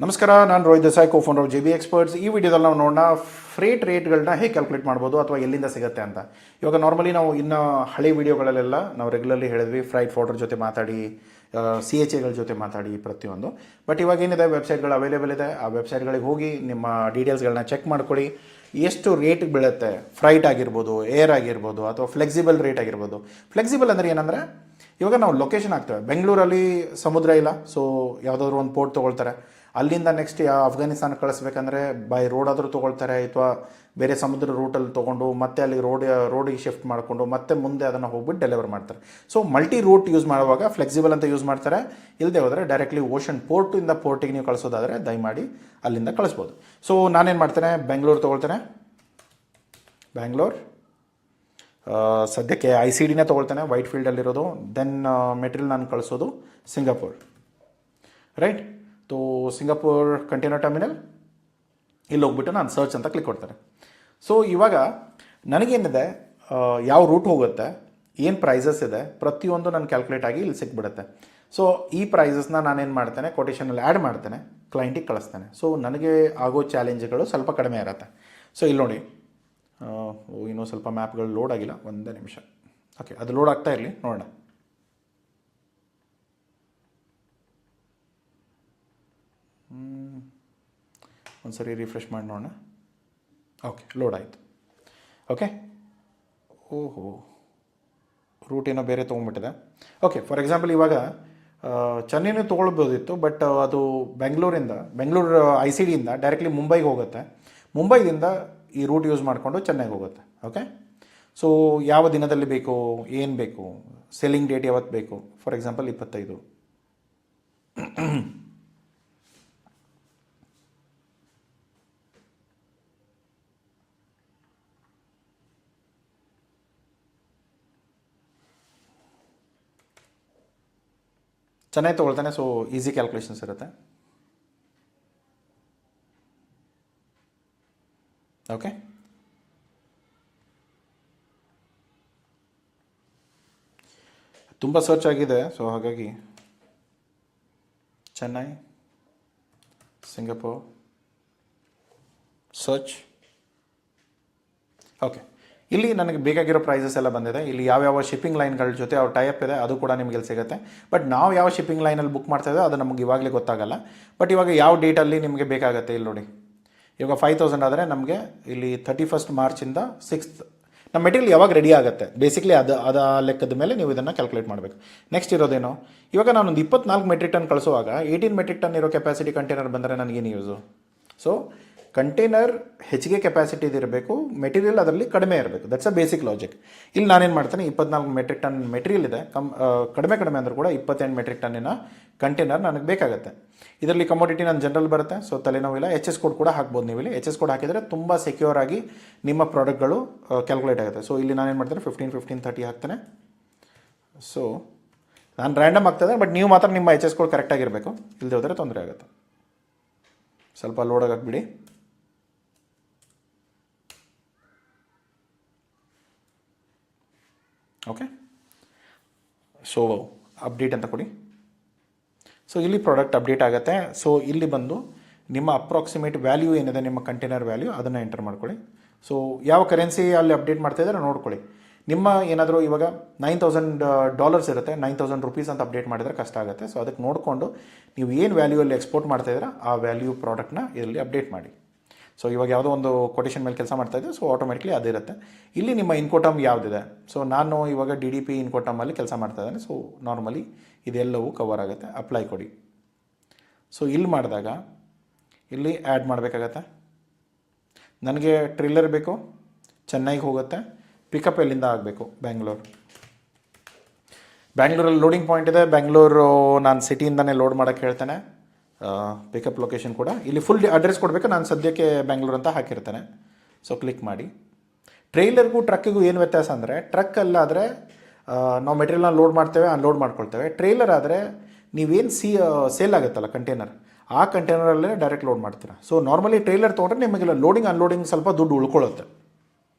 ನಮಸ್ಕಾರ, ನಾನು Rohit Desai, cofounder of JB experts. ಈ ವಿಡಿಯೋದಲ್ಲಿ ನಾವು ನೋಡೋಣ ಫ್ರೇಟ್ ರೇಟ್ಗಳನ್ನ ಹೇಗೆ ಕ್ಯಾಲ್ಕುಲೇಟ್ ಮಾಡ್ಬೋದು ಅಥವಾ ಎಲ್ಲಿಂದ ಸಿಗುತ್ತೆ ಅಂತ. ಇವಾಗ ನಾರ್ಮಲಿ ನಾವು ಇನ್ನು ಹಳೆ ವೀಡಿಯೋಗಳಲ್ಲೆಲ್ಲ ನಾವು ರೆಗ್ಯುಲರ್ಲಿ ಹೇಳಿದ್ವಿ, ಫ್ರೈಟ್ ಫಾರ್ವರ್ಡರ್ ಜೊತೆ ಮಾತಾಡಿ, CHAಗಳ ಜೊತೆ ಮಾತಾಡಿ ಪ್ರತಿಯೊಂದು. ಬಟ್ ಇವಾಗ ಏನಿದೆ, ವೆಬ್ಸೈಟ್ಗಳು ಅವೈಲೇಬಲ್ ಇದೆ. ಆ ವೆಬ್ಸೈಟ್ಗಳಿಗೆ ಹೋಗಿ ನಿಮ್ಮ ಡೀಟೇಲ್ಸ್ಗಳನ್ನ ಚೆಕ್ ಮಾಡ್ಕೊಳ್ಳಿ. ಎಷ್ಟು ರೇಟ್ ಬೀಳುತ್ತೆ, ಫ್ರೈಟ್ ಆಗಿರ್ಬೋದು, ಏರ್ ಆಗಿರ್ಬೋದು, ಅಥವಾ ಫ್ಲೆಕ್ಸಿಬಲ್ ರೇಟ್ ಆಗಿರ್ಬೋದು. ಫ್ಲೆಕ್ಸಿಬಲ್ ಅಂದರೆ ಏನಂದರೆ, ಇವಾಗ ನಾವು ಲೊಕೇಶನ್ ಹಾಕ್ತೇವೆ, ಬೆಂಗಳೂರಲ್ಲಿ ಸಮುದ್ರ ಇಲ್ಲ, ಸೊ ಯಾವುದಾದ್ರೂ ಒಂದು ಪೋರ್ಟ್ ತೊಗೊಳ್ತಾರೆ. ಅಲ್ಲಿಂದ ನೆಕ್ಸ್ಟ್ ಅಫ್ಘಾನಿಸ್ತಾನ ಕಳಿಸ್ಬೇಕಂದ್ರೆ ಬೈ ರೋಡ್ ಆದರೂ ತೊಗೊಳ್ತಾರೆ, ಅಥವಾ ಬೇರೆ ಸಮುದ್ರ ರೂಟಲ್ಲಿ ತೊಗೊಂಡು ಮತ್ತೆ ಅಲ್ಲಿ ರೋಡಿಗೆ ಶಿಫ್ಟ್ ಮಾಡಿಕೊಂಡು ಮತ್ತೆ ಮುಂದೆ ಅದನ್ನು ಹೋಗ್ಬಿಟ್ಟು ಡೆಲಿವರ್ ಮಾಡ್ತಾರೆ. ಸೊ ಮಲ್ಟಿ ರೂಟ್ ಯೂಸ್ ಮಾಡುವಾಗ ಫ್ಲೆಕ್ಸಿಬಲ್ ಅಂತ ಯೂಸ್ ಮಾಡ್ತಾರೆ. ಇಲ್ಲದೆ ಹೋದರೆ ಡೈರೆಕ್ಟ್ಲಿ ಓಷನ್ ಪೋರ್ಟಿಂದ ಪೋರ್ಟಿಗೆ ನೀವು ಕಳಿಸೋದಾದರೆ ದಯಮಾಡಿ ಅಲ್ಲಿಂದ ಕಳಿಸ್ಬೋದು. ಸೊ ನಾನೇನು ಮಾಡ್ತೇನೆ, ಬೆಂಗಳೂರು ತೊಗೊಳ್ತೇನೆ. ಬ್ಯಾಂಗ್ಳೂರ್ ಸದ್ಯಕ್ಕೆ ICDನೇ ತೊಗೊಳ್ತೇನೆ, ವೈಟ್ ಫೀಲ್ಡಲ್ಲಿರೋದು. ದೆನ್ ಮೆಟೀರಿಯಲ್ ನಾನು ಕಳಿಸೋದು ಸಿಂಗಾಪುರ್, ರೈಟ್. ತೋ ಸಿಂಗಾಪುರ್ ಕಂಟೈನರ್ ಟರ್ಮಿನಲ್, ಇಲ್ಲಿ ಹೋಗ್ಬಿಟ್ಟು ನಾನು ಸರ್ಚ್ ಅಂತ ಕ್ಲಿಕ್ ಕೊಡ್ತೇನೆ. ಸೊ ಇವಾಗ ನನಗೇನಿದೆ, ಯಾವ ರೂಟ್ ಹೋಗುತ್ತೆ, ಏನು ಪ್ರೈಸಸ್ ಇದೆ, ಪ್ರತಿಯೊಂದು ನಾನು ಕ್ಯಾಲ್ಕುಲೇಟ್ ಆಗಿ ಇಲ್ಲಿ ಸಿಕ್ಬಿಡುತ್ತೆ. ಸೊ ಈ ಪ್ರೈಸಸ್ನ ನಾನೇನು ಮಾಡ್ತೇನೆ, ಕೊಟೇಷನಲ್ಲಿ ಆ್ಯಡ್ ಮಾಡ್ತೇನೆ, ಕ್ಲೈಂಟಿಗೆ ಕಳಿಸ್ತೇನೆ. ಸೊ ನನಗೆ ಆಗೋ ಚಾಲೆಂಜ್ಗಳು ಸ್ವಲ್ಪ ಕಡಿಮೆ ಇರುತ್ತೆ. ಸೊ ಇಲ್ಲಿ ನೋಡಿ, ಇನ್ನೂ ಸ್ವಲ್ಪ ಮ್ಯಾಪ್ಗಳು ಲೋಡ್ ಆಗಿಲ್ಲ, ಒಂದೇ ನಿಮಿಷ. ಓಕೆ, ಅದು ಲೋಡ್ ಆಗ್ತಾ ಇರಲಿ, ನೋಡೋಣ. ಒಂದು ಸರಿ ರಿಫ್ರೆಶ್ ಮಾಡಿ ನೋಡೋಣ. ಓಕೆ, ಲೋಡ್ ಆಯಿತು. ಓಕೆ, ಓಹೋ, ರೂಟ್ ಏನೋ ಬೇರೆ ತೊಗೊಂಡ್ಬಿಟ್ಟಿದೆ. ಓಕೆ, ಫಾರ್ ಎಕ್ಸಾಂಪಲ್ ಇವಾಗ ಚೆನ್ನೈನೂ ತೊಗೊಳ್ಬೋದಿತ್ತು, ಬಟ್ ಅದು ಬೆಂಗಳೂರು ICDಯಿಂದ ಡೈರೆಕ್ಟ್ಲಿ ಮುಂಬೈಗೆ ಹೋಗುತ್ತೆ. ಮುಂಬೈದಿಂದ ಈ ರೂಟ್ ಯೂಸ್ ಮಾಡಿಕೊಂಡು ಚೆನ್ನೈಗೆ ಹೋಗುತ್ತೆ. ಓಕೆ, ಸೊ ಯಾವ ದಿನದಲ್ಲಿ ಬೇಕು, ಏನು ಬೇಕು, ಸೆಲ್ಲಿಂಗ್ ಡೇಟ್ ಯಾವತ್ತು ಬೇಕು, ಫಾರ್ ಎಕ್ಸಾಂಪಲ್ 25. ಚೆನ್ನೈ ತೊಗೊಳ್ತಾನೆ. ಸೊ ಈಸಿ ಕ್ಯಾಲ್ಕುಲೇಷನ್ಸ್ ಇರುತ್ತೆ. ಓಕೆ, ತುಂಬ ಸರ್ಚ್ ಆಗಿದೆ, ಸೊ ಹಾಗಾಗಿ ಚೆನ್ನೈ, ಸಿಂಗಾಪುರ್, ಸರ್ಚ್. ಓಕೆ, ಇಲ್ಲಿ ನನಗೆ ಬೇಕಾಗಿರೋ ಪ್ರೈಸಸ್ ಎಲ್ಲ ಬಂದಿದೆ. ಇಲ್ಲಿ ಯಾವ್ಯಾವ ಶಿಪ್ಪಿಂಗ್ ಲೈನ್ಗಳ ಜೊತೆ ಅವ್ರ ಟೈಅಪ್ ಇದೆ, ಅದು ಕೂಡ ನಿಮಗೆ ಇಲ್ಲಿ ಸಿಗುತ್ತೆ. ಬಟ್ ನಾವು ಯಾವ ಶಿಪ್ಪಿಂಗ್ ಲೈನಲ್ಲಿ ಬುಕ್ ಮಾಡ್ತಾ ಇದ್ದೀವಿ ಅದು ನಮಗೆ ಇವಾಗಲೇ ಗೊತ್ತಾಗಲ್ಲ. ಬಟ್ ಇವಾಗ ಯಾವ ಡೇಟಲ್ಲಿ ನಿಮಗೆ ಬೇಕಾಗುತ್ತೆ, ಇಲ್ಲಿ ನೋಡಿ. ಇವಾಗ 5000 ಆದರೆ ನಮಗೆ ಇಲ್ಲಿ 31 ಮಾರ್ಚಿಂದ 6th ನಮ್ಮ ಮೆಟೀರಿಯಲ್ ಯಾವಾಗ ರೆಡಿ ಆಗುತ್ತೆ, ಬೇಸಿಕ್ಲಿ ಅದು ಲೆಕ್ಕದ ಮೇಲೆ ನೀವು ಇದನ್ನು ಕ್ಯಾಲ್ಕುಲೇಟ್ ಮಾಡಬೇಕು. ನೆಕ್ಸ್ಟ್ ಇರೋದೇನು, ಇವಾಗ ನಾನೊಂದು 24 ಮೆಟ್ರಿಕ್ ಟನ್ ಕಳಿಸುವಾಗ 18 ಮೆಟ್ರಿಕ್ ಟನ್ ಇರೋ ಕೆಪಾಸಿಟಿ ಕಂಟೈನರ್ ಬಂದರೆ ನನಗೇನು ಯೂಸು? ಸೊ ಕಂಟೈನರ್ ಹೆಚ್ಚಿಗೆ ಕೆಪಾಸಿಟಿದು ಇರಬೇಕು, ಮೆಟೀರಿಯಲ್ ಅದರಲ್ಲಿ ಕಡಿಮೆ ಇರಬೇಕು. That's a basic logic. ಇಲ್ಲಿ ನಾನೇನು ಮಾಡ್ತೇನೆ, 24 ಮೆಟ್ರಿಕ್ ಟನ್ ಮೆಟೀರಿಯಲ್ ಇದೆ, ಕಡಿಮೆ ಅಂದರೂ ಕೂಡ 28 ಮೆಟ್ರಿಕ್ ಟನ್ನಿನ ಕಂಟೈನರ್ ನನಗೆ ಬೇಕಾಗುತ್ತೆ. ಇದರಲ್ಲಿ ಕಮೋಡಿಟಿ ನನ್ನ ಜನರಲ್ ಬರುತ್ತೆ, ಸೊ ತಲೆನೋವಿಲ್ಲ. HS ಕೋಡ್ ಕೂಡ ಹಾಕ್ಬೋದು ನೀವು. ಇಲ್ಲಿ HS ಕೋಡ್ ಹಾಕಿದರೆ ತುಂಬ ಸೆಕ್ಯೂರ್ ಆಗಿ ನಿಮ್ಮ ಪ್ರಾಡಕ್ಟ್ಗಳು ಕ್ಯಾಲ್ಕುಲೇಟ್ ಆಗುತ್ತೆ. ಸೊ ಇಲ್ಲಿ ನಾನೇನು ಮಾಡ್ತೇನೆ, 15, 30 ಹಾಕ್ತೇನೆ. ಸೊ ನಾನು ರ್ಯಾಂಡಮ್ ಆಗ್ತದೆ, ಬಟ್ ನೀವು ಮಾತ್ರ ನಿಮ್ಮ HS ಕೋಡ್ ಕರೆಕ್ಟಾಗಿರಬೇಕು, ಇಲ್ಲದೆ ಹೋದರೆ ತೊಂದರೆ ಆಗುತ್ತೆ. ಸ್ವಲ್ಪ ಲೋಡ್ ಹಾಕ್ಬಿಡಿ. ಓಕೆ, ಸೊ ಅಪ್ಡೇಟ್ ಅಂತ ಕೊಡಿ. ಸೊ ಇಲ್ಲಿ ಪ್ರಾಡಕ್ಟ್ ಅಪ್ಡೇಟ್ ಆಗುತ್ತೆ. ಸೊ ಇಲ್ಲಿ ಬಂದು ನಿಮ್ಮ ಅಪ್ರಾಕ್ಸಿಮೇಟ್ ವ್ಯಾಲ್ಯೂ ಏನಿದೆ, ನಿಮ್ಮ ಕಂಟೈನರ್ ವ್ಯಾಲ್ಯೂ, ಅದನ್ನು ಎಂಟರ್ ಮಾಡ್ಕೊಳ್ಳಿ. ಸೊ ಯಾವ ಕರೆನ್ಸಿ ಅಲ್ಲಿ ಅಪ್ಡೇಟ್ ಮಾಡ್ತಾ ಇದ್ದಾರೆ ನೋಡ್ಕೊಳ್ಳಿ. ನಿಮ್ಮ ಏನಾದರೂ ಇವಾಗ $9,000 ಇರುತ್ತೆ, 9,000 ರೂಪೀಸ್ ಅಂತ ಅಪ್ಡೇಟ್ ಮಾಡಿದರೆ ಕಷ್ಟ ಆಗುತ್ತೆ. ಸೊ ಅದಕ್ಕೆ ನೋಡಿಕೊಂಡು ನೀವು ಏನು ವ್ಯಾಲ್ಯೂ ಅಲ್ಲಿ ಎಕ್ಸ್ಪೋರ್ಟ್ ಮಾಡ್ತಾ ಇದ್ದೀರಾ ಆ ವ್ಯಾಲ್ಯೂ ಪ್ರಾಡಕ್ಟ್ನ ಇದರಲ್ಲಿ ಅಪ್ಡೇಟ್ ಮಾಡಿ. ಸೊ ಇವಾಗ ಯಾವುದೋ ಒಂದು ಕೊಟೇಷನ್ ಮೇಲೆ ಕೆಲಸ ಮಾಡ್ತಾಯಿದ್ದೆ, ಸೊ ಆಟೋಮೆಟಿಕ್ಲಿ ಅದಿರುತ್ತೆ. ಇಲ್ಲಿ ನಿಮ್ಮ ಇನ್ಕೋಟಮ್ ಯಾವುದಿದೆ, ಸೊ ನಾನು ಇವಾಗ DDP ಇನ್ಕೋಟಮಲ್ಲಿ ಕೆಲಸ ಮಾಡ್ತಾ ಇದ್ದೇನೆ. ಸೊ ನಾರ್ಮಲಿ ಇದೆಲ್ಲವೂ ಕವರ್ ಆಗುತ್ತೆ. ಅಪ್ಲೈ ಕೊಡಿ. ಸೊ ಇಲ್ಲಿ ಮಾಡಿದಾಗ ಇಲ್ಲಿ ಆ್ಯಡ್ ಮಾಡಬೇಕಾಗತ್ತೆ. ನನಗೆ ಟ್ರಿಲ್ಲರ್ ಬೇಕು, ಚೆನ್ನೈಗೆ ಹೋಗುತ್ತೆ. ಪಿಕಪ್ ಎಲ್ಲಿಂದ ಆಗಬೇಕು, ಬ್ಯಾಂಗ್ಳೂರಲ್ಲಿ ಲೋಡಿಂಗ್ ಪಾಯಿಂಟ್ ಇದೆ. ಬ್ಯಾಂಗ್ಳೂರು ನಾನು ಸಿಟಿಯಿಂದನೇ ಲೋಡ್ ಮಾಡೋಕ್ಕೆ ಹೇಳ್ತೇನೆ. ಪಿಕಪ್ ಲೊಕೇಶನ್ ಕೂಡ ಇಲ್ಲಿ ಫುಲ್ ಅಡ್ರೆಸ್ ಕೊಡಬೇಕು. ನಾನು ಸದ್ಯಕ್ಕೆ ಬ್ಯಾಂಗ್ಳೂರು ಅಂತ ಹಾಕಿರ್ತೇನೆ. ಸೊ ಕ್ಲಿಕ್ ಮಾಡಿ. ಟ್ರೈಲರ್ಗೂ ಟ್ರಕ್ಕಿಗೂ ಏನು ವ್ಯತ್ಯಾಸ ಅಂದರೆ, ಟ್ರಕ್ಕಲ್ಲಾದರೆ ನಾವು ಮೆಟೀರಿಯಲ್ನ ಲೋಡ್ ಮಾಡ್ತೇವೆ, ಅನ್ಲೋಡ್ ಮಾಡ್ಕೊಳ್ತೇವೆ. ಟ್ರೈಲರ್ ಆದರೆ ನೀವೇನು ಸೇಲ್ ಆಗುತ್ತಲ್ಲ ಕಂಟೈನರ್, ಆ ಕಂಟೈನರಲ್ಲೇ ಡೈರೆಕ್ಟ್ ಲೋಡ್ ಮಾಡ್ತೀರಾ. ಸೊ ನಾರ್ಮಲಿ ಟ್ರೈಲರ್ ತೊಗೊಂಡ್ರೆ ನಿಮಗೆಲ್ಲ ಲೋಡಿಂಗ್ ಅನ್ಲೋಡಿಂಗ್ ಸ್ವಲ್ಪ ದುಡ್ಡು ಉಳ್ಕೊಳ್ಳುತ್ತೆ.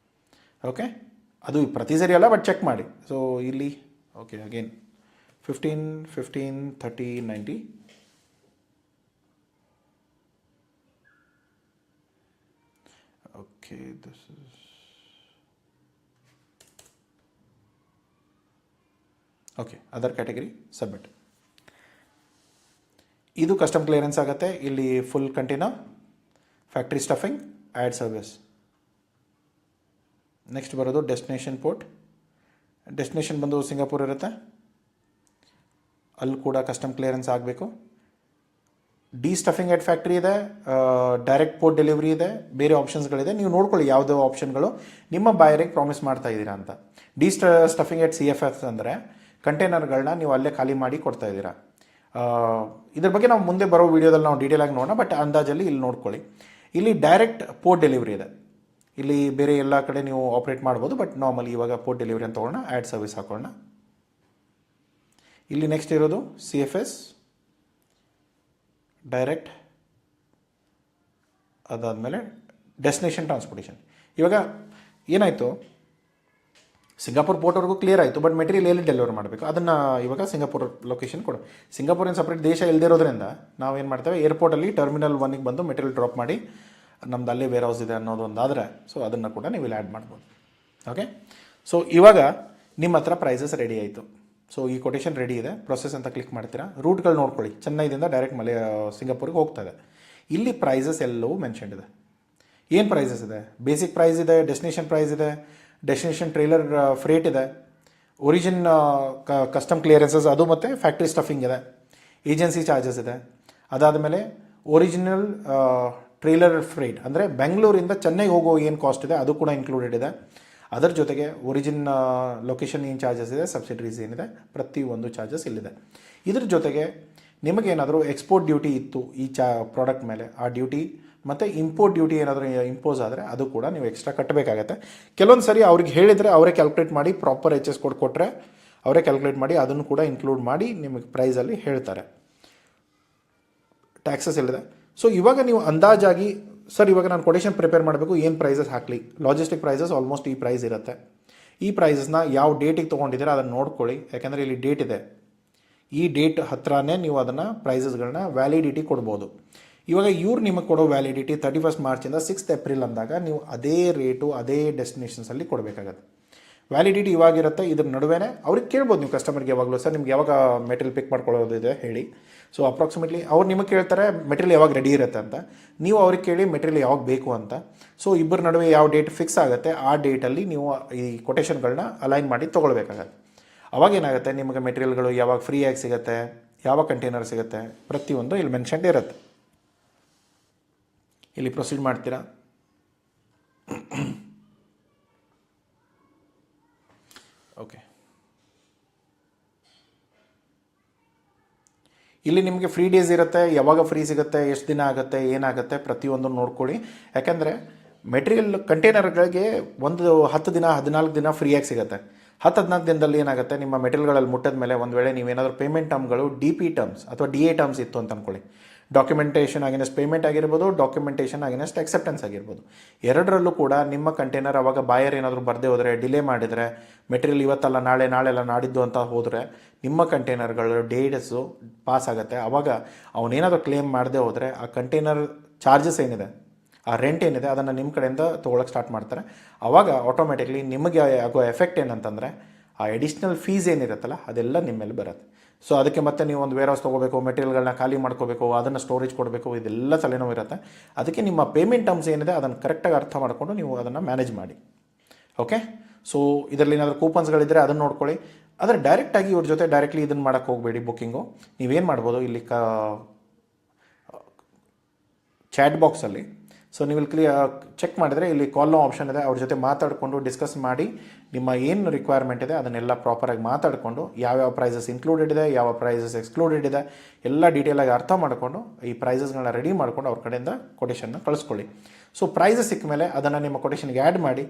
ಓಕೆ, ಅದು ಪ್ರತಿ ಸರಿ ಅಲ್ಲ, ಬಟ್ ಚೆಕ್ ಮಾಡಿ. ಸೊ ಇಲ್ಲಿ okay, again 15, 30, 90. Okay, this is okay, other category submit. ಇದು ಕಸ್ಟಮ್ ಕ್ಲಿಯರೆನ್ಸ್ ಆಗುತ್ತೆ. ಇಲ್ಲಿ full container, factory stuffing, add service. Next ಬರೋದು ಡೆಸ್ಟಿನೇಷನ್ ಪೋರ್ಟ್. ಡೆಸ್ಟಿನೇಷನ್ ಬಂದು ಸಿಂಗಾಪುರ್ ಇರುತ್ತೆ, ಅಲ್ಲಿ ಕೂಡ ಕಸ್ಟಮ್ ಕ್ಲಿಯರೆನ್ಸ್ ಆಗಬೇಕು. ಡಿ ಸ್ಟಫಿಂಗ್ ಎಟ್ ಫ್ಯಾಕ್ಟ್ರಿ ಇದೆ, ಡೈರೆಕ್ಟ್ ಪೋರ್ಟ್ ಡೆಲಿವರಿ ಇದೆ, ಬೇರೆ ಆಪ್ಷನ್ಸ್ಗಳಿದೆ. ನೀವು ನೋಡ್ಕೊಳ್ಳಿ ಯಾವುದೋ ಆಪ್ಷನ್ಗಳು ನಿಮ್ಮ ಬಾಯರಿಗೆ ಪ್ರಾಮಿಸ್ ಮಾಡ್ತಾ ಇದ್ದೀರಾ ಅಂತ. ಡಿ ಸ್ಟಫಿಂಗ್ ಎಟ್ CFS ಅಂದರೆ ಕಂಟೈನರ್ಗಳನ್ನ ನೀವು ಅಲ್ಲೇ ಖಾಲಿ ಮಾಡಿ ಕೊಡ್ತಾ ಇದ್ದೀರಾ. ಇದ್ರ ಬಗ್ಗೆ ನಾವು ಮುಂದೆ ಬರೋ ವೀಡಿಯೋದಲ್ಲಿ ನಾವು ಡೀಟೇಲಾಗಿ ನೋಡೋಣ, ಬಟ್ ಅಂದಾಜಲ್ಲಿ ಇಲ್ಲಿ ನೋಡ್ಕೊಳ್ಳಿ. ಇಲ್ಲಿ ಡೈರೆಕ್ಟ್ ಪೋರ್ಟ್ ಡೆಲಿವರಿ ಇದೆ. ಇಲ್ಲಿ ಬೇರೆ ಎಲ್ಲ ಕಡೆ ನೀವು ಆಪ್ರೇಟ್ ಮಾಡ್ಬೋದು, ಬಟ್ ನಾರ್ಮಲಿ ಇವಾಗ ಪೋರ್ಟ್ ಡೆಲಿವರಿ ಅಂತ ತೊಗೊಳ್ಳೋಣ, ಆ್ಯಡ್ ಸರ್ವಿಸ್ ಹಾಕೊಳ್ಳೋಣ. ಇಲ್ಲಿ ನೆಕ್ಸ್ಟ್ ಇರೋದು CFS ಡೈರೆಕ್ಟ್, ಅದಾದಮೇಲೆ ಡೆಸ್ಟಿನೇಷನ್ ಟ್ರಾನ್ಸ್ಪೋರ್ಟೇಷನ್. ಇವಾಗ ಏನಾಯಿತು, ಸಿಂಗಾಪುರ್ ಪೋರ್ಟ್ವರೆಗೂ ಕ್ಲಿಯರ್ ಆಯಿತು, ಬಟ್ ಮೆಟೀರಿಯಲ್ ಎಲ್ಲಿ ಡೆಲಿವರ್ ಮಾಡಬೇಕು ಅದನ್ನು ಇವಾಗ ಸಿಂಗಾಪುರ್ ಲೊಕೇಶನ್ ಕೊಡು. ಸಿಂಗಾಪುರಿನ ಸಪ್ರೇಟ್ ದೇಶ ಇಲ್ಲದಿರೋದ್ರಿಂದ ನಾವೇನು ಮಾಡ್ತೇವೆ, ಏರ್ಪೋರ್ಟಲ್ಲಿ ಟರ್ಮಿನಲ್ 1ಗೆ ಬಂದು ಮೆಟೀರಿಯಲ್ ಡ್ರಾಪ್ ಮಾಡಿ ನಮ್ದು ಅಲ್ಲೇ ವೇರ್ ಹೌಸ್ ಇದೆ ಅನ್ನೋದು ಒಂದಾದರೆ, ಸೊ ಅದನ್ನು ಕೂಡ ನೀವು ಇಲ್ಲಿ ಆ್ಯಡ್ ಮಾಡ್ಬೋದು. ಓಕೆ, ಸೊ ಇವಾಗ ನಿಮ್ಮ ಹತ್ರ ಪ್ರೈಸಸ್ ರೆಡಿ ಆಯಿತು. ಸೊ ಈ ಕೊಟೇಶನ್ ರೆಡಿ ಇದೆ, ಪ್ರೊಸೆಸ್ ಅಂತ ಕ್ಲಿಕ್ ಮಾಡ್ತೀರಾ. ರೂಟ್ಗಳು ನೋಡ್ಕೊಳ್ಳಿ, ಚೆನ್ನೈದಿಂದ ಡೈರೆಕ್ಟ್ ಸಿಂಗಾಪುರ್ಗೆ ಹೋಗ್ತದೆ. ಇಲ್ಲಿ ಪ್ರೈಸಸ್ ಎಲ್ಲವೂ ಮೆನ್ಷನ್ ಇದೆ. ಏನು ಪ್ರೈಸಸ್ ಇದೆ? ಬೇಸಿಕ್ ಪ್ರೈಸ್ ಇದೆ, ಡೆಸ್ಟಿನೇಷನ್ ಪ್ರೈಸ್ ಇದೆ, ಡೆಸ್ಟಿನೇಷನ್ ಟ್ರೇಲರ್ ಫ್ರೇಟ್ ಇದೆ, ಒರಿಜಿನ್ ಕಸ್ಟಮ್ ಕ್ಲಿಯರೆನ್ಸಸ್ ಅದು ಮತ್ತು ಫ್ಯಾಕ್ಟ್ರಿ ಸ್ಟಫಿಂಗ್ ಇದೆ, ಏಜೆನ್ಸಿ ಚಾರ್ಜಸ್ ಇದೆ. ಅದಾದಮೇಲೆ ಒರಿಜಿನಲ್ ಟ್ರೇಲರ್ ಫ್ರೇಟ್ ಅಂದರೆ ಬೆಂಗಳೂರಿಂದ ಚೆನ್ನೈಗೆ ಹೋಗೋ ಏನು ಕಾಸ್ಟ್ ಇದೆ ಅದು ಕೂಡ ಇನ್ಕ್ಲೂಡೆಡ್ ಇದೆ. ಅದರ ಜೊತೆಗೆ ಒರಿಜಿನ್ ಲೊಕೇಶನ್ ಏನು ಚಾರ್ಜಸ್ ಇದೆ, ಸಬ್ಸಿಡರೀಸ್ ಏನಿದೆ, ಪ್ರತಿಯೊಂದು ಚಾರ್ಜಸ್ ಇಲ್ಲಿದೆ. ಇದ್ರ ಜೊತೆಗೆ ನಿಮಗೇನಾದರೂ ಎಕ್ಸ್ಪೋರ್ಟ್ ಡ್ಯೂಟಿ ಇತ್ತು ಈ ಪ್ರಾಡಕ್ಟ್ ಮೇಲೆ, ಆ ಡ್ಯೂಟಿ ಮತ್ತು ಇಂಪೋರ್ಟ್ ಡ್ಯೂಟಿ ಏನಾದರೂ ಇಂಪೋಸ್ ಆದರೆ ಅದು ಕೂಡ ನೀವು ಎಕ್ಸ್ಟ್ರಾ ಕಟ್ಟಬೇಕಾಗತ್ತೆ. ಕೆಲವೊಂದು ಸರಿ ಅವ್ರಿಗೆ ಹೇಳಿದರೆ ಅವರೇ ಕ್ಯಾಲ್ಕುಲೇಟ್ ಮಾಡಿ ಪ್ರಾಪರ್ HS ಕೋಡ್ ಕೊಟ್ಟರೆ ಅವರೇ ಕ್ಯಾಲ್ಕುಲೇಟ್ ಮಾಡಿ ಅದನ್ನು ಕೂಡ ಇನ್ಕ್ಲೂಡ್ ಮಾಡಿ ನಿಮಗೆ ಪ್ರೈಸಲ್ಲಿ ಹೇಳ್ತಾರೆ. ಟ್ಯಾಕ್ಸಸ್ ಇಲ್ಲಿದೆ. ಸೊ ಇವಾಗ ನೀವು ಅಂದಾಜಾಗಿ ಸರ್ ಇವಾಗ ನಾನು ಕೊಟೇಶನ್ ಪ್ರಿಪೇರ್ ಮಾಡಬೇಕು, ಏನು ಪ್ರೈಸಸ್ ಹಾಕಲಿ, ಲಾಜಿಸ್ಟಿಕ್ ಪ್ರೈಸಸ್ ಆಲ್ಮೋಸ್ಟ್ ಈ ಪ್ರೈಸ್ ಇರುತ್ತೆ. ಈ ಪ್ರೈಸಸ್ನ ಯಾವ ಡೇಟಿಗೆ ತೊಗೊಂಡಿದ್ದೀರಾ ಅದನ್ನು ನೋಡ್ಕೊಳ್ಳಿ, ಯಾಕೆಂದರೆ ಇಲ್ಲಿ ಡೇಟ್ ಇದೆ. ಈ ಡೇಟ್ ಹತ್ರನೇ ನೀವು ಅದನ್ನು ಪ್ರೈಸಸ್ಗಳನ್ನ ವ್ಯಾಲಿಡಿಟಿ ಕೊಡ್ಬೋದು. ಇವಾಗ ಇವ್ರು ನಿಮಗೆ ಕೊಡೋ ವ್ಯಾಲಿಡಿಟಿ 31 ಮಾರ್ಚಿಂದ 6 ಏಪ್ರಿಲ್ ಅಂದಾಗ ನೀವು ಅದೇ ರೇಟು ಅದೇ ಡೆಸ್ಟಿನೇಷನ್ಸಲ್ಲಿ ಕೊಡಬೇಕಾಗತ್ತೆ. ವ್ಯಾಲಿಡಿಟಿ ಇವಾಗಿರುತ್ತೆ, ಇದ್ರ ನಡುವೆ ಅವ್ರಿಗೆ ಕೇಳ್ಬೋದು ನೀವು ಕಸ್ಟಮರ್ಗೆ ಯಾವಾಗಲೂ, ಸರ್ ನಿಮ್ಗೆ ಯಾವಾಗ ಮೆಟೀರಿಯಲ್ ಪಿಕ್ ಮಾಡ್ಕೊಳ್ಳೋದಿದೆ ಹೇಳಿ. ಸೊ ಅಪ್ರಾಕ್ಸಿಮೇಟ್ಲಿ ಅವ್ರು ನಿಮಗೆ ಕೇಳ್ತಾರೆ ಮೆಟೀರಿಯಲ್ ಯಾವಾಗ ರೆಡಿ ಇರುತ್ತೆ ಅಂತ, ನೀವು ಅವ್ರಿಗೆ ಕೇಳಿ ಮೆಟೀರಿಯಲ್ ಯಾವಾಗ ಬೇಕು ಅಂತ. ಸೊ ಇಬ್ಬರ ನಡುವೆ ಯಾವ ಡೇಟ್ ಫಿಕ್ಸ್ ಆಗುತ್ತೆ ಆ ಡೇಟಲ್ಲಿ ನೀವು ಈ ಕೊಟೇಶನ್ಗಳನ್ನ ಅಲೈನ್ ಮಾಡಿ ತೊಗೊಳ್ಬೇಕಾಗತ್ತೆ. ಅವಾಗ ಏನಾಗುತ್ತೆ, ನಿಮಗೆ ಮೆಟೀರಿಯಲ್ಗಳು ಯಾವಾಗ ಫ್ರೀಯಾಗಿ ಸಿಗುತ್ತೆ, ಯಾವ ಕಂಟೈನರ್ ಸಿಗುತ್ತೆ, ಪ್ರತಿಯೊಂದು ಇಲ್ಲಿ ಮೆನ್ಷನ್ಡ್ ಇರುತ್ತೆ. ಇಲ್ಲಿ ಪ್ರೊಸೀಡ್ ಮಾಡ್ತೀರಾ. ಓಕೆ, ಇಲ್ಲಿ ನಿಮಗೆ ಫ್ರೀ ಡೇಸ್ ಇರುತ್ತೆ, ಯಾವಾಗ ಫ್ರೀ ಸಿಗುತ್ತೆ, ಎಷ್ಟು ದಿನ ಆಗುತ್ತೆ, ಏನಾಗುತ್ತೆ ಪ್ರತಿಯೊಂದು ನೋಡ್ಕೊಳ್ಳಿ. ಯಾಕಂದರೆ ಮೆಟೀರಿಯಲ್ ಕಂಟೈನರ್ಗಳಿಗೆ ಒಂದು 10 ದಿನ 14 ದಿನ ಫ್ರೀಯಾಗಿ ಸಿಗುತ್ತೆ. 10-14 ದಿನದಲ್ಲಿ ಏನಾಗುತ್ತೆ, ನಿಮ್ಮ ಮೆಟೀರಿಯಲ್ಗಳಲ್ಲಿ ಮುಟ್ಟಿದ ಮೇಲೆ ಒಂದು ವೇಳೆ ನೀವೇನಾದರೂ ಪೇಮೆಂಟ್ ಟರ್ಮ್ಗಳು DP ಟರ್ಮ್ಸ್ ಅಥವಾ DA ಟರ್ಮ್ಸ್ ಇತ್ತು ಅಂತ ಅಂದ್ಕೊಳ್ಳಿ, ಡಾಕ್ಯುಮೆಂಟೇಷನ್ ಆಗಿನೆಸ್ಟ್ ಪೇಮೆಂಟ್ ಆಗಿರ್ಬೋದು, ಡಾಕ್ಯುಮೆಂಟೇಷನ್ ಆಗಿನೆಸ್ಟ್ ಅಕ್ಸೆಪ್ಟೆನ್ಸ್ ಆಗಿರ್ಬೋದು, ಎರಡರಲ್ಲೂ ಕೂಡ ನಿಮ್ಮ ಕಂಟೈನರ್ ಅವಾಗ ಬಾಯರ್ ಏನಾದರೂ ಬರದೇ ಹೋದರೆ, ಡಿಲೇ ಮಾಡಿದರೆ, ಮೆಟೀರಿಯಲ್ ಇವತ್ತಲ್ಲ ನಾಳೆ, ನಾಳೆಲ್ಲ ನಾಡಿದ್ದು ಅಂತ ಹೋದರೆ ನಿಮ್ಮ ಕಂಟೈನರ್ಗಳು ಡೇಟ್ಸು ಪಾಸ್ ಆಗುತ್ತೆ. ಆವಾಗ ಅವನೇನಾದರೂ ಕ್ಲೇಮ್ ಮಾಡದೆ ಹೋದರೆ ಆ ಕಂಟೈನರ್ ಚಾರ್ಜಸ್ ಏನಿದೆ, ಆ ರೆಂಟ್ ಏನಿದೆ ಅದನ್ನು ನಿಮ್ಮ ಕಡೆಯಿಂದ ತೊಗೊಳಕ್ಕೆ ಸ್ಟಾರ್ಟ್ ಮಾಡ್ತಾರೆ. ಆವಾಗ ಆಟೋಮೆಟಿಕ್ಲಿ ನಿಮಗೆ ಆಗೋ ಎಫೆಕ್ಟ್ ಏನಂತಂದರೆ ಆ ಎಡಿಷ್ನಲ್ ಫೀಸ್ ಏನಿರುತ್ತಲ್ಲ ಅದೆಲ್ಲ ನಿಮ್ಮ ಮೇಲೆ ಬರುತ್ತೆ. ಸೊ ಅದಕ್ಕೆ ಮತ್ತೆ ನೀವು ಒಂದು ವೇರ್ ಹೌಸ್ ತೊಗೋಬೇಕು, ಮೆಟೀರಿಯಲ್ಗಳನ್ನ ಖಾಲಿ ಮಾಡ್ಕೋಬೇಕು, ಅದನ್ನು ಸ್ಟೋರೇಜ್ ಕೊಡಬೇಕು, ಇದೆಲ್ಲ ತಲೆನೋವು ಇರುತ್ತೆ. ಅದಕ್ಕೆ ನಿಮ್ಮ ಪೇಮೆಂಟ್ ಟರ್ಮ್ಸ್ ಏನಿದೆ ಅದನ್ನು ಕರೆಕ್ಟಾಗಿ ಅರ್ಥ ಮಾಡಿಕೊಂಡು ನೀವು ಅದನ್ನು ಮ್ಯಾನೇಜ್ ಮಾಡಿ. ಓಕೆ, ಸೊ ಇದರಲ್ಲಿ ಏನಾದರೂ ಕೂಪನ್ಸ್ಗಳಿದ್ದರೆ ಅದನ್ನು ನೋಡ್ಕೊಳ್ಳಿ. ಆದರೆ ಡೈರೆಕ್ಟಾಗಿ ಇವ್ರ ಜೊತೆ ಡೈರೆಕ್ಟ್ಲಿ ಇದನ್ನು ಮಾಡೋಕ್ಕೆ ಹೋಗಬೇಡಿ. ಬುಕ್ಕಿಂಗು ನೀವೇನು ಮಾಡ್ಬೋದು, ಇಲ್ಲಿ ಚಾಟ್ ಬಾಕ್ಸಲ್ಲಿ ಸೊ ನೀವು ಇಲ್ಲಿ ಚೆಕ್ ಮಾಡಿದರೆ ಇಲ್ಲಿ ಕಾಲ್ ನೋ ಆಪ್ಷನ್ ಇದೆ. ಅವ್ರ ಜೊತೆ ಮಾತಾಡಿಕೊಂಡು ಡಿಸ್ಕಸ್ ಮಾಡಿ ನಿಮ್ಮ ಏನು ರಿಕ್ವೈರ್ಮೆಂಟ್ ಇದೆ ಅದನ್ನೆಲ್ಲ ಪ್ರಾಪರಾಗಿ ಮಾತಾಡಿಕೊಂಡು ಯಾವ್ಯಾವ ಪ್ರೈಸಸ್ ಇನ್ಕ್ಲೂಡೆಡ್ ಇದೆ, ಯಾವ ಪ್ರೈಸಸ್ ಎಕ್ಸ್ಕ್ಲೂಡೆಡ್ ಇದೆ ಎಲ್ಲ ಡೀಟೇಲಾಗಿ ಅರ್ಥ ಮಾಡಿಕೊಂಡು ಈ ಪ್ರೈಸಸ್ಗಳನ್ನ ರೆಡಿ ಮಾಡಿಕೊಂಡು ಅವ್ರ ಕಡೆಯಿಂದ ಕೊಟೇಶನ್ನ ಕಳಿಸ್ಕೊಳ್ಳಿ. ಸೊ ಪ್ರೈಸಸ್ ಸಿಕ್ಕ ಮೇಲೆ ಅದನ್ನು ನಿಮ್ಮ ಕೊಟೇಶನ್ಗೆ ಆ್ಯಡ್ ಮಾಡಿ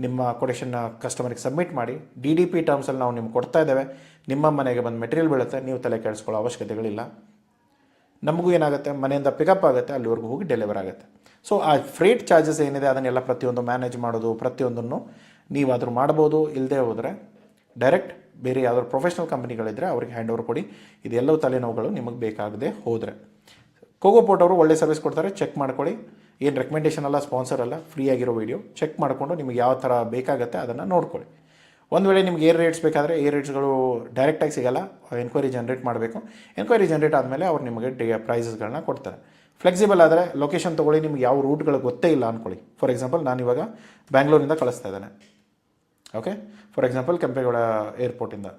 ನಿಮ್ಮ ಕೊಟೇಶನ್ನ ಕಸ್ಟಮರಿಗೆ ಸಬ್ಮಿಟ್ ಮಾಡಿ. DDP ಟರ್ಮ್ಸಲ್ಲಿ ನಾವು ನಿಮ್ಗೆ ಕೊಡ್ತಾ ಇದ್ದೇವೆ. ನಿಮ್ಮ ಮನೆಗೆ ಬಂದು ಮೆಟೀರಿಯಲ್ ಬೀಳುತ್ತೆ, ನೀವು ತಲೆ ಕೆಡಿಸ್ಕೊಳ್ಳೋ ಅವಶ್ಯಕತೆಗಳಿಲ್ಲ. ನಮಗೂ ಏನಾಗುತ್ತೆ, ಮನೆಯಿಂದ ಪಿಕಪ್ ಆಗುತ್ತೆ, ಅಲ್ಲಿವರೆಗೂ ಹೋಗಿ ಡೆಲಿವರ್ ಆಗುತ್ತೆ. ಸೊ ಆ ಫ್ರೇಟ್ ಚಾರ್ಜಸ್ ಏನಿದೆ ಅದನ್ನೆಲ್ಲ ಪ್ರತಿಯೊಂದು ಮ್ಯಾನೇಜ್ ಮಾಡೋದು, ಪ್ರತಿಯೊಂದನ್ನು ನೀವಾದರೂ ಮಾಡ್ಬೋದು. ಇಲ್ಲದೆ ಹೋದರೆ ಡೈರೆಕ್ಟ್ ಬೇರೆ ಯಾವ್ದಾದ್ರು ಪ್ರೊಫೆಷ್ನಲ್ ಕಂಪ್ನಿಗಳಿದ್ದರೆ ಅವ್ರಿಗೆ ಹ್ಯಾಂಡ್ ಓವರ್ ಕೊಡಿ. ಇದೆಲ್ಲವೂ ತಲೆನೋವುಗಳು ನಿಮಗೆ ಬೇಕಾಗದೆ ಹೋದರೆ. ಕೋಗೋಪೋರ್ಟ್ ಅವರು ಒಳ್ಳೆ ಸರ್ವಿಸ್ ಕೊಡ್ತಾರೆ, ಚೆಕ್ ಮಾಡ್ಕೊಳ್ಳಿ. ಏನು ರೆಕಮೆಂಡೇಷನ್ ಅಲ್ಲ, ಸ್ಪಾನ್ಸರ್ ಅಲ್ಲ, ಫ್ರೀ ಆಗಿರೋ ವೀಡಿಯೋ. ಚೆಕ್ ಮಾಡಿಕೊಂಡು ನಿಮಗೆ ಯಾವ ಥರ ಬೇಕಾಗುತ್ತೆ ಅದನ್ನು ನೋಡ್ಕೊಳ್ಳಿ. ಒಂದು ವೇಳೆ ನಿಮ್ಗೆ ಏರ್ ರೇಟ್ಸ್ ಬೇಕಾದರೆ ಏರ್ ರೇಟ್ಸ್ಗಳು ಡೈರೆಕ್ಟಾಗಿ ಸಿಗೋಲ್ಲ, ಎನ್ಕ್ವೈರಿ ಜನ್ರೇಟ್ ಮಾಡಬೇಕು. ಎನ್ಕ್ವೈರಿ ಜನ್ರೇಟ್ ಆದಮೇಲೆ ಅವ್ರು ನಿಮಗೆ ಪ್ರೈಸಸ್ಗಳನ್ನ ಕೊಡ್ತಾರೆ. ಫ್ಲೆಕ್ಸಿಬಲ್ ಆದರೆ ಲೊಕೇಶನ್ ತೊಗೊಳ್ಳಿ. ನಿಮ್ಗೆ ಯಾವ ರೂಟ್ಗಳು ಗೊತ್ತೇ ಇಲ್ಲ ಅಂದ್ಕೊಳ್ಳಿ. ಫಾರ್ ಎಕ್ಸಾಂಪಲ್ ನಾನಿವಾಗ ಬ್ಯಾಂಗ್ಳೂರಿಂದ ಕಳಿಸ್ತಾ ಇದ್ದೇನೆ. ಓಕೆ, ಫಾರ್ ಎಕ್ಸಾಂಪಲ್ ಕೆಂಪೇಗೌಡ ಏರ್ಪೋರ್ಟಿಂದ.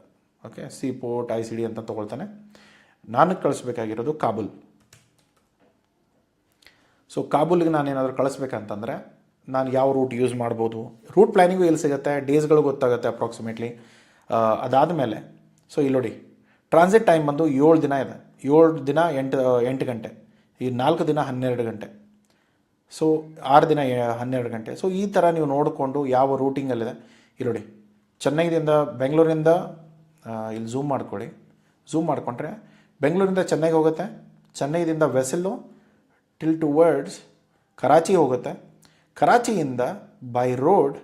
Okay, C port I C D ಅಂತ ತೊಗೊಳ್ತಾನೆ. ನಾನು ಕಳಿಸ್ಬೇಕಾಗಿರೋದು ಕಾಬೂಲ್. ಸೊ ಕಾಬೂಲ್ಗೆ ನಾನೇನಾದರೂ ಕಳಿಸ್ಬೇಕಂತಂದರೆ ನಾನು ಯಾವ ರೂಟ್ ಯೂಸ್ ಮಾಡ್ಬೋದು, ರೂಟ್ ಪ್ಲ್ಯಾನಿಂಗು ಎಲ್ಲಿ ಸಿಗುತ್ತೆ, ಡೇಸ್ಗಳು ಗೊತ್ತಾಗುತ್ತೆ ಅಪ್ರಾಕ್ಸಿಮೇಟ್ಲಿ. ಅದಾದಮೇಲೆ ಸೊ ಇಲ್ಲಿ ನೋಡಿ, ಟ್ರಾನ್ಸಿಟ್ ಟೈಮ್ ಬಂದು 7 ದಿನ ಇದೆ. 7 ದಿನ 8 ಗಂಟೆ, ಈ 4 ದಿನ 12 ಗಂಟೆ, ಸೊ 6 ದಿನ 12 ಗಂಟೆ. ಸೊ ಈ ಥರ ನೀವು ನೋಡಿಕೊಂಡು ಯಾವ ರೂಟಿಂಗಲ್ಲಿದೆ. ಇಲ್ಲಿ ನೋಡಿ, ಚೆನ್ನೈದಿಂದ ಬೆಂಗಳೂರಿಂದ ಇಲ್ಲಿ ಝೂಮ್ ಮಾಡ್ಕೊಳ್ಳಿ. ಝೂಮ್ ಮಾಡಿಕೊಂಡ್ರೆ ಬೆಂಗಳೂರಿಂದ ಚೆನ್ನೈಗೆ ಹೋಗುತ್ತೆ, ಚೆನ್ನೈದಿಂದ ವೆಸಲ್ಲು ಟಿಲ್ ಟುವರ್ಡ್ಸ್ ಕರಾಚಿ ಹೋಗುತ್ತೆ, ಕರಾಚಿಯಿಂದ ಬೈ ರೋಡ್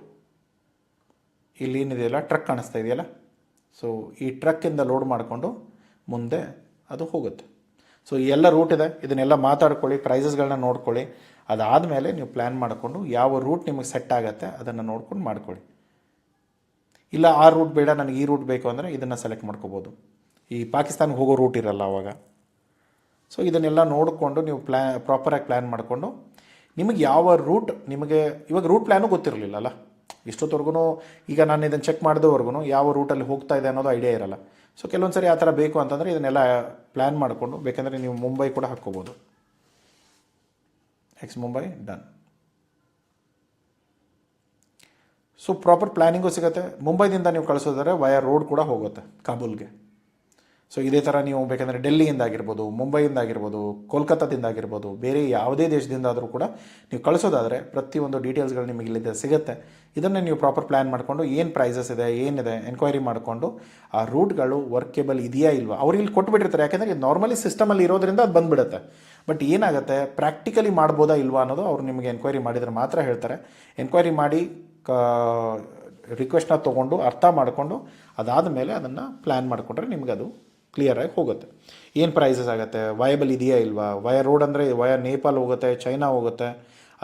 ಇಲ್ಲಿ ಏನಿದೆಯಲ್ಲ ಟ್ರಕ್ ಕಾಣಿಸ್ತಾ ಇದೆಯಲ್ಲ, ಸೊ ಈ ಟ್ರಕ್ಕಿಂದ ಲೋಡ್ ಮಾಡಿಕೊಂಡು ಮುಂದೆ ಅದು ಹೋಗುತ್ತೆ. ಸೊ ಈ ಎಲ್ಲ ರೂಟ್ ಇದೆ, ಇದನ್ನೆಲ್ಲ ಮಾತಾಡ್ಕೊಳ್ಳಿ, ಪ್ರೈಸಸ್ಗಳನ್ನ ನೋಡ್ಕೊಳ್ಳಿ. ಅದಾದಮೇಲೆ ನೀವು ಪ್ಲ್ಯಾನ್ ಮಾಡಿಕೊಂಡು ಯಾವ ರೂಟ್ ನಿಮಗೆ ಸೆಟ್ ಆಗುತ್ತೆ ಅದನ್ನು ನೋಡ್ಕೊಂಡು ಮಾಡ್ಕೊಳ್ಳಿ. ಇಲ್ಲ ಆ ರೂಟ್ ಬೇಡ, ನನಗೆ ಈ ರೂಟ್ ಬೇಕು ಅಂದರೆ ಇದನ್ನು ಸೆಲೆಕ್ಟ್ ಮಾಡ್ಕೋಬೋದು. ಈ ಪಾಕಿಸ್ತಾನ್ಗೆ ಹೋಗೋ ರೂಟ್ ಇರಲ್ಲ ಆವಾಗ. ಸೊ ಇದನ್ನೆಲ್ಲ ನೋಡಿಕೊಂಡು ನೀವು ಪ್ರಾಪರಾಗಿ ಪ್ಲ್ಯಾನ್ ಮಾಡಿಕೊಂಡು ನಿಮಗೆ ಯಾವ ರೂಟ್, ನಿಮಗೆ ಇವಾಗ ರೂಟ್ ಪ್ಲ್ಯಾನು ಗೊತ್ತಿರಲಿಲ್ಲ ಅಲ್ಲ ಇಷ್ಟೊತ್ತವರೆಗೂ. ಈಗ ನಾನು ಇದನ್ನು ಚೆಕ್ ಮಾಡಿದವರೆಗೂ ಯಾವ ರೂಟಲ್ಲಿ ಹೋಗ್ತಾ ಇದೆ ಅನ್ನೋದು ಐಡಿಯಾ ಇರಲ್ಲ. ಸೊ ಕೆಲವೊಂದು ಸರಿ ಆ ಥರ ಬೇಕು ಅಂತಂದರೆ ಇದನ್ನೆಲ್ಲ ಪ್ಲ್ಯಾನ್ ಮಾಡಿಕೊಂಡು, ಬೇಕೆಂದರೆ ನೀವು ಮುಂಬೈ ಕೂಡ ಹಾಕ್ಕೋಬೋದು. X Mumbai done. So proper planning ಸಿಗುತ್ತೆ. ಮುಂಬೈದಿಂದ ನೀವು ಕಳಿಸೋದಾದ್ರೆ ವಯಾ ರೋಡ್ ಕೂಡ ಹೋಗುತ್ತೆ ಕಾಬೂಲ್ಗೆ. ಸೊ ಇದೇ ಥರ ನೀವು ಬೇಕೆಂದರೆ ಡೆಲ್ಲಿಯಿಂದ ಆಗಿರ್ಬೋದು, ಮುಂಬೈಯಿಂದ ಆಗಿರ್ಬೋದು, ಕೋಲ್ಕತ್ತಾದಿಂದ ಆಗಿರ್ಬೋದು, ಬೇರೆ ಯಾವುದೇ ದೇಶದಿಂದ ಆದರೂ ಕೂಡ ನೀವು ಕಳಿಸೋದಾದರೆ ಪ್ರತಿಯೊಂದು ಡೀಟೇಲ್ಸ್ಗಳು ನಿಮಗೆ ಇಲ್ಲಿಂದ ಸಿಗುತ್ತೆ. ಇದನ್ನು ನೀವು ಪ್ರಾಪರ್ ಪ್ಲ್ಯಾನ್ ಮಾಡಿಕೊಂಡು ಏನು ಪ್ರೈಸಸ್ ಇದೆ ಏನಿದೆ ಎನ್ಕ್ವೈರಿ ಮಾಡಿಕೊಂಡು ಆ ರೂಟ್ಗಳು ವರ್ಕೇಬಲ್ ಇದೆಯಾ ಇಲ್ವಾ ಅವ್ರು ಇಲ್ಲಿ ಕೊಟ್ಬಿಟ್ಟಿರ್ತಾರೆ. ಯಾಕೆಂದರೆ ಇದು ನಾರ್ಮಲಿ ಸಿಸ್ಟಮಲ್ಲಿ ಇರೋದ್ರಿಂದ ಅದು ಬಂದುಬಿಡುತ್ತೆ. ಬಟ್ ಏನಾಗುತ್ತೆ, ಪ್ರಾಕ್ಟಿಕಲಿ ಮಾಡ್ಬೋದಾ ಇಲ್ವಾ ಅನ್ನೋದು ಅವ್ರು ನಿಮಗೆ ಎನ್ಕ್ವೈರಿ ಮಾಡಿದರೆ ಮಾತ್ರ ಹೇಳ್ತಾರೆ. ಎನ್ಕ್ವೈರಿ ಮಾಡಿ ರಿಕ್ವೆಸ್ಟ್ನ ತೊಗೊಂಡು ಅರ್ಥ ಮಾಡಿಕೊಂಡು ಅದಾದ ಮೇಲೆ ಅದನ್ನು ಪ್ಲ್ಯಾನ್ ಮಾಡಿಕೊಂಡ್ರೆ ನಿಮಗೆ ಅದು ಕ್ಲಿಯರಾಗಿ ಹೋಗುತ್ತೆ. ಏನು ಪ್ರೈಸಸ್ ಆಗುತ್ತೆ, ವಯಬಲ್ ಇದೆಯಾ ಇಲ್ವಾ. ವಯ ರೋಡ್ ಅಂದರೆ ವಯ ನೇಪಾಲ್ ಹೋಗುತ್ತೆ, ಚೈನಾ ಹೋಗುತ್ತೆ,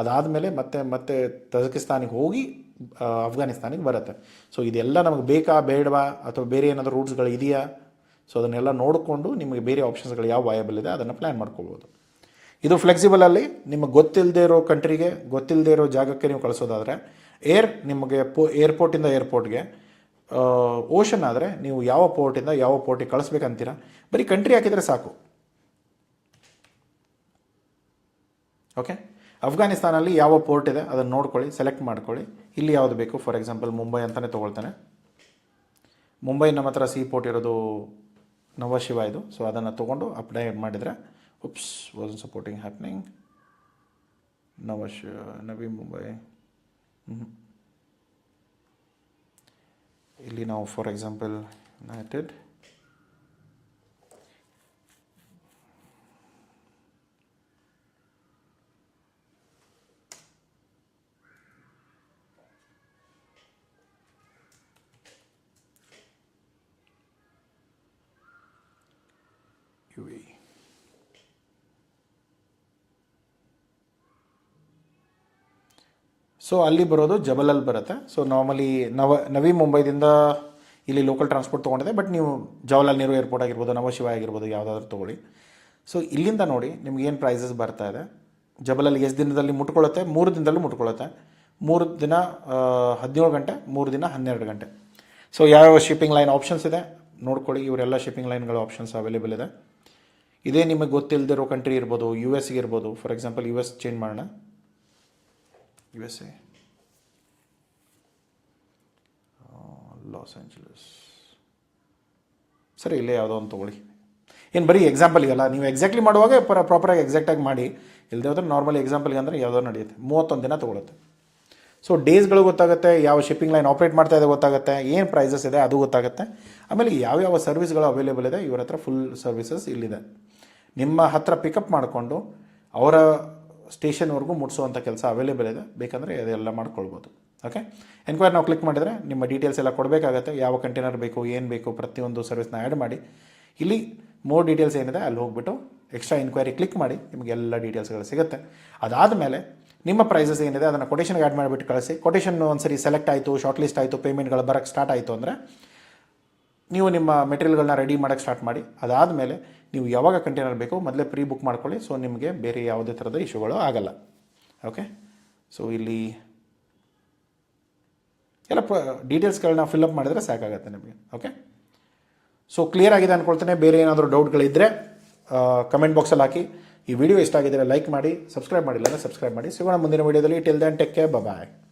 ಅದಾದಮೇಲೆ ಮತ್ತೆ ತಜಕಿಸ್ತಾನಿಗೆ ಹೋಗಿ ಅಫ್ಘಾನಿಸ್ತಾನಿಗೆ ಬರುತ್ತೆ. ಸೊ ಇದೆಲ್ಲ ನಮಗೆ ಬೇಕಾ ಬೇಡವಾ ಅಥವಾ ಬೇರೆ ಏನಾದರೂ ರೂಟ್ಸ್ಗಳು ಇದೆಯಾ, ಸೊ ಅದನ್ನೆಲ್ಲ ನೋಡಿಕೊಂಡು ನಿಮಗೆ ಬೇರೆ ಆಪ್ಷನ್ಸ್ಗಳು ಯಾವ ವಯಬಲ್ ಇದೆ ಅದನ್ನು ಪ್ಲ್ಯಾನ್ ಮಾಡ್ಕೋಬೋದು. ಇದು ಫ್ಲೆಕ್ಸಿಬಲಲ್ಲಿ ನಿಮಗೆ ಗೊತ್ತಿಲ್ಲದೆ ಇರೋ ಕಂಟ್ರಿಗೆ, ಗೊತ್ತಿಲ್ಲದೆ ಇರೋ ಜಾಗಕ್ಕೆ ನೀವು ಕಳಿಸೋದಾದರೆ ನಿಮಗೆ ಏರ್ಪೋರ್ಟಿಂದ ಏರ್ಪೋರ್ಟ್ಗೆ. ಓಷನ್ ಆದರೆ ನೀವು ಯಾವ ಪೋರ್ಟಿಂದ ಯಾವ ಪೋರ್ಟಿಗೆ ಕಳಿಸ್ಬೇಕಂತೀರ, ಬರೀ ಕಂಟ್ರಿ ಹಾಕಿದರೆ ಸಾಕು. ಓಕೆ, ಅಫ್ಘಾನಿಸ್ತಾನಲ್ಲಿ ಯಾವ ಪೋರ್ಟ್ ಇದೆ ಅದನ್ನು ನೋಡ್ಕೊಳ್ಳಿ, ಸೆಲೆಕ್ಟ್ ಮಾಡ್ಕೊಳ್ಳಿ. ಇಲ್ಲಿ ಯಾವುದು ಬೇಕು, ಫಾರ್ ಎಕ್ಸಾಂಪಲ್ ಮುಂಬೈ ಅಂತಲೇ ತೊಗೊಳ್ತಾನೆ. ಮುಂಬೈ ನಮ್ಮ ಹತ್ರ ಸಿ ಪೋರ್ಟ್ ಇರೋದು ನವಶಿವ ಇದು. ಸೊ ಅದನ್ನು ತೊಗೊಂಡು ಅಪ್ಡೇಟ್ ಮಾಡಿದರೆ ವಾಸ್ ಸಪೋರ್ಟಿಂಗ್ ಹ್ಯಾಪ್ನಿಂಗ್ ನವಿ ಮುಂಬೈ. ಇಲ್ಲಿ ನಾವು for example United UAE. So ಅಲ್ಲಿ ಬರೋದು ಜಬಲಲ್ಲಿ ಬರುತ್ತೆ. ಸೊ ನಾರ್ಮಲಿ ನವಿ ಮುಂಬೈದಿಂದ ಇಲ್ಲಿ ಲೋಕಲ್ ಟ್ರಾನ್ಸ್ಪೋರ್ಟ್ ತೊಗೊಂಡಿದೆ. ಬಟ್ ನೀವು ಜವಾಹರ್ಲಾಲ್ ನೆಹರು ಏರ್ಪೋರ್ಟ್ ಆಗಿರ್ಬೋದು, ನವಶಿವ ಆಗಿರ್ಬೋದು, ಯಾವುದಾದ್ರೂ ತೊಗೊಳ್ಳಿ. ಸೊ ಇಲ್ಲಿಂದ ನೋಡಿ ನಿಮ್ಗೆ ಏನು ಪ್ರೈಸಸ್ ಬರ್ತಾ ಇದೆ. ಜಬಲಲ್ಲಿ ಎಷ್ಟು ದಿನದಲ್ಲಿ ಮುಟ್ಕೊಳ್ಳುತ್ತೆ, 3 ದಿನದಲ್ಲೂ ಮುಟ್ಕೊಳ್ಳುತ್ತೆ. 3 ದಿನ 17 ಗಂಟೆ, 3 ದಿನ 12 ಗಂಟೆ. ಸೊ ಯಾವ್ಯಾವ ಶಿಪ್ಪಿಂಗ್ ಲೈನ್ ಆಪ್ಷನ್ಸ್ ಇದೆ ನೋಡ್ಕೊಳ್ಳಿ. ಇವರೆಲ್ಲ ಶಿಪ್ಪಿಂಗ್ ಲೈನ್ಗಳ ಆಪ್ಷನ್ಸ್ ಅವೈಲೇಬಲ್ ಇದೆ. ಇದೇ ನಿಮಗೆ ಗೊತ್ತಿಲ್ಲದಿರೋ ಕಂಟ್ರಿ ಇರ್ಬೋದು, US ಇರ್ಬೋದು. ಫಾರ್ ಎಕ್ಸಾಂಪಲ್ US ಚೇಂಜ್ ಮಾಡೋಣ, USA, ಲಾಸ್ ಏಂಜಲಸ್. ಸರಿ, ಇಲ್ಲೇ ಯಾವುದೋ ಒಂದು ತೊಗೊಳ್ಳಿ. ಏನು ಬರೀ ಎಕ್ಸಾಂಪಲ್ಗಲ್ಲ, ನೀವು ಎಕ್ಸಾಕ್ಟ್ಲಿ ಮಾಡುವಾಗ ಪ್ರಾಪರಾಗಿ ಎಕ್ಸಾಕ್ಟಾಗಿ ಮಾಡಿ. ಇಲ್ಲದೆ ಹೋದ್ರೆ ನಾರ್ಮಲಿ ಎಕ್ಸಾಂಪಲ್ಗೆ ಅಂದರೆ ಯಾವುದೋ ನಡೆಯುತ್ತೆ. 31 ದಿನ ತೊಗೊಳುತ್ತೆ. ಸೊ ಡೇಸ್ಗಳು ಗೊತ್ತಾಗುತ್ತೆ, ಯಾವ ಶಿಪ್ಪಿಂಗ್ ಲೈನ್ ಆಪ್ರೇಟ್ ಮಾಡ್ತಾ ಇದೆ ಗೊತ್ತಾಗುತ್ತೆ, ಏನು ಪ್ರೈಸಸ್ ಇದೆ ಅದು ಗೊತ್ತಾಗುತ್ತೆ. ಆಮೇಲೆ ಯಾವ್ಯಾವ ಸರ್ವಿಸ್ಗಳು ಅವೈಲೇಬಲ್ ಇದೆ, ಇವರ ಹತ್ರ ಫುಲ್ ಸರ್ವಿಸಸ್ ಇಲ್ಲಿದೆ. ನಿಮ್ಮ ಹತ್ರ ಪಿಕಪ್ ಮಾಡಿಕೊಂಡು ಅವರ ಸ್ಟೇಷನ್ವರೆಗೂ ಮುಟ್ಸುವಂಥ ಕೆಲಸ ಅವೈಲೇಬಲ್ ಇದೆ. ಬೇಕಂದರೆ ಅದೆಲ್ಲ ಮಾಡ್ಕೊಳ್ಬೋದು. ಓಕೆ, ಎನ್ಕ್ವೈರಿ ನಾವು ಕ್ಲಿಕ್ ಮಾಡಿದರೆ ನಿಮ್ಮ ಡೀಟೇಲ್ಸ್ ಎಲ್ಲ ಕೊಡಬೇಕಾಗತ್ತೆ. ಯಾವ ಕಂಟೈನರ್ ಬೇಕು, ಏನು ಬೇಕು, ಪ್ರತಿಯೊಂದು ಸರ್ವಿಸ್ನ ಆ್ಯಡ್ ಮಾಡಿ. ಇಲ್ಲಿ ಮೋರ್ ಡೀಟೇಲ್ಸ್ ಏನಿದೆ ಅಲ್ಲಿ ಹೋಗ್ಬಿಟ್ಟು ಎಕ್ಸ್ಟ್ರಾ ಇನ್ಕ್ವೈರಿ ಕ್ಲಿಕ್ ಮಾಡಿ ನಿಮಗೆ ಎಲ್ಲ ಡೀಟೇಲ್ಸ್ಗಳು ಸಿಗುತ್ತೆ. ಅದಾದಮೇಲೆ ನಿಮ್ಮ ಪ್ರೈಸಸ್ ಏನಿದೆ ಅದನ್ನು ಕೊಟೇಷನ್ಗೆ ಆ್ಯಡ್ ಮಾಡಿಬಿಟ್ಟು ಕಳಿಸಿ. ಕೊಟೇಷನ್ ಒಂದ್ಸರಿ ಸೆಲೆಕ್ಟ್ ಆಯಿತು, ಶಾರ್ಟ್ ಲಿಸ್ಟ್ ಆಯಿತು, ಪೇಮೆಂಟ್ಗಳು ಬರೋಕ್ಕೆ ಸ್ಟಾರ್ಟ್ ಆಯಿತು ಅಂದರೆ ನೀವು ನಿಮ್ಮ ಮೆಟೀರಿಯಲ್ಗಳನ್ನ ರೆಡಿ ಮಾಡೋಕ್ಕೆ ಸ್ಟಾರ್ಟ್ ಮಾಡಿ. ಅದಾದಮೇಲೆ ನೀವು ಯಾವಾಗ ಕಂಟೈನರ್ ಬೇಕೋ ಮೊದಲೇ ಪ್ರೀ ಬುಕ್ ಮಾಡ್ಕೊಳ್ಳಿ. ಸೊ ನಿಮಗೆ ಬೇರೆ ಯಾವುದೇ ಥರದ ಇಶ್ಯೂಗಳು ಆಗಲ್ಲ. ಓಕೆ, ಸೊ ಇಲ್ಲಿ ಎಲ್ಲ ಡೀಟೇಲ್ಸ್ಗಳನ್ನ ಫಿಲ್ಅಪ್ ಮಾಡಿದರೆ ಸಾಕಾಗುತ್ತೆ ನಿಮಗೆ. ಓಕೆ, ಸೊ ಕ್ಲಿಯರ್ ಆಗಿದೆ ಅಂದ್ಕೊಳ್ತೇನೆ. ಬೇರೆ ಏನಾದರೂ ಡೌಟ್ಗಳಿದ್ದರೆ ಕಮೆಂಟ್ ಬಾಕ್ಸಲ್ಲಿ ಹಾಕಿ. ಈ ವಿಡಿಯೋ ಇಷ್ಟ ಆಗಿದ್ದರೆ ಲೈಕ್ ಮಾಡಿ, ಸಬ್ಸ್ಕ್ರೈಬ್ ಮಾಡಿಲ್ಲ ಅಂದರೆ ಸಬ್ಸ್ಕ್ರೈಬ್ ಮಾಡಿ. ಸಿಗೋಣ ಮುಂದಿನ ವೀಡಿಯೋದಲ್ಲಿ. ಟಿಲ್ ದೆನ್ ಟೇಕ್ ಕೇರ್, ಬಾಯ್.